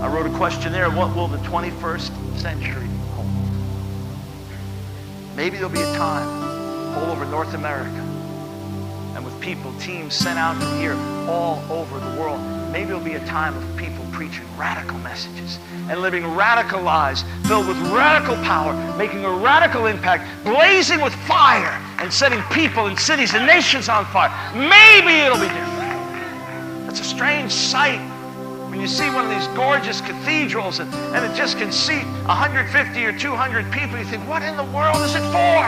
I wrote a questionnaire, what will the 21st century hold? Maybe there'll be a time all over North America, and with people, teams sent out from here all over the world, maybe there'll be a time of people preaching radical messages and living radical lives filled with radical power, making a radical impact, blazing with fire and setting people and cities and nations on fire. Maybe it'll be different. It's a strange sight when you see one of these gorgeous cathedrals and it just can seat 150 or 200 people. You think, what in the world is it for?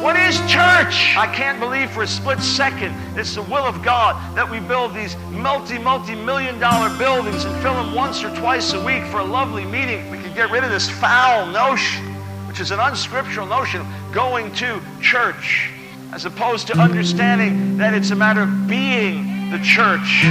What is church? I can't believe for a split second it's the will of God that we build these multi-million-dollar buildings and fill them once or twice a week for a lovely meeting. We can get rid of this foul notion, which is an unscriptural notion of going to church, as opposed to understanding that it's a matter of being the church.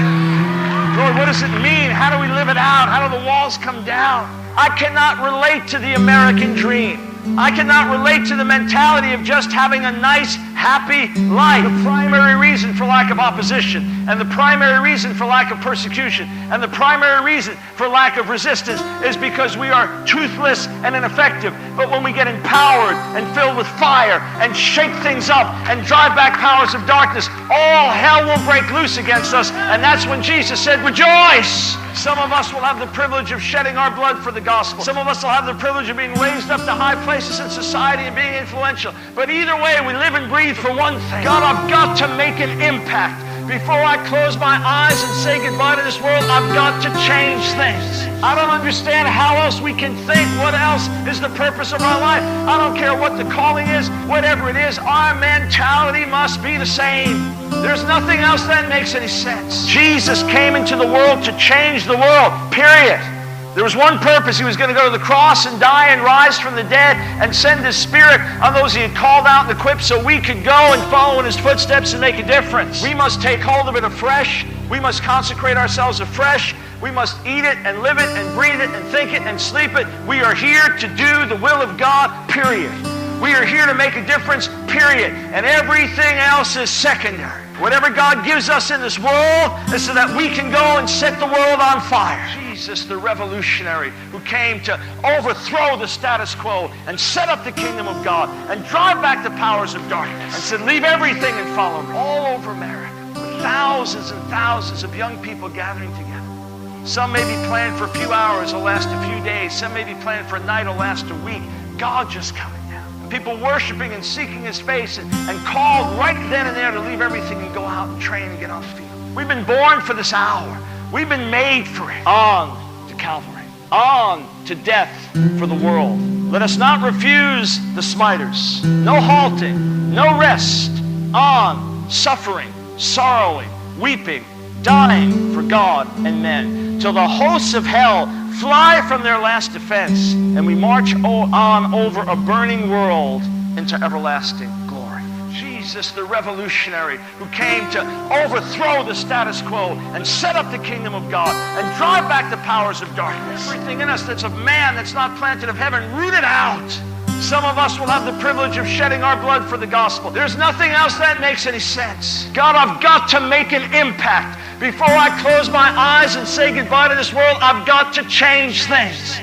Lord, what does it mean? How do we live it out? How do the walls come down? I cannot relate to the American dream. I cannot relate to the mentality of just having a nice, happy life. The primary reason for lack of opposition, and the primary reason for lack of persecution, and the primary reason for lack of resistance is because we are toothless and ineffective. But when we get empowered and filled with fire and shake things up and drive back powers of darkness, all hell will break loose against us. And that's when Jesus said, rejoice! Some of us will have the privilege of shedding our blood for the gospel. Some of us will have the privilege of being raised up to high places in society and being influential. But either way, we live and breathe for one thing. God, I've got to make an impact. Before I close my eyes and say goodbye to this world, I've got to change things. I don't understand how else we can think. What else is the purpose of our life? I don't care what the calling is, whatever it is, our mentality must be the same. There's nothing else that makes any sense. Jesus came into the world to change the world, period. There was one purpose. He was going to go to the cross and die and rise from the dead and send His Spirit on those He had called out and equipped so we could go and follow in His footsteps and make a difference. We must take hold of it afresh. We must consecrate ourselves afresh. We must eat it and live it and breathe it and think it and sleep it. We are here to do the will of God, period. We are here to make a difference, period. And everything else is secondary. Whatever God gives us in this world is so that we can go and set the world on fire. Jesus, the revolutionary who came to overthrow the status quo and set up the kingdom of God and drive back the powers of darkness, and said, leave everything and follow me. All over America, with thousands and thousands of young people gathering together. Some may be planned for a few hours, will last a few days. Some may be planned for a night, will last a week. God just coming. People worshiping and seeking His face and called right then and there to leave everything and go out and train and get on the field. We've been born for this hour. We've been made for it. On to Calvary. On to death for the world. Let us not refuse the smiters. No halting. No rest. On, suffering, sorrowing, weeping, dying for God and men, till the hosts of hell fly from their last defense, and we march on over a burning world into everlasting glory. Jesus, the revolutionary who came to overthrow the status quo and set up the kingdom of God and drive back the powers of darkness. Everything in us that's of man, that's not planted of heaven, root it out. Some of us will have the privilege of shedding our blood for the gospel. There's nothing else that makes any sense. God, I've got to make an impact. Before I close my eyes and say goodbye to this world, I've got to change things.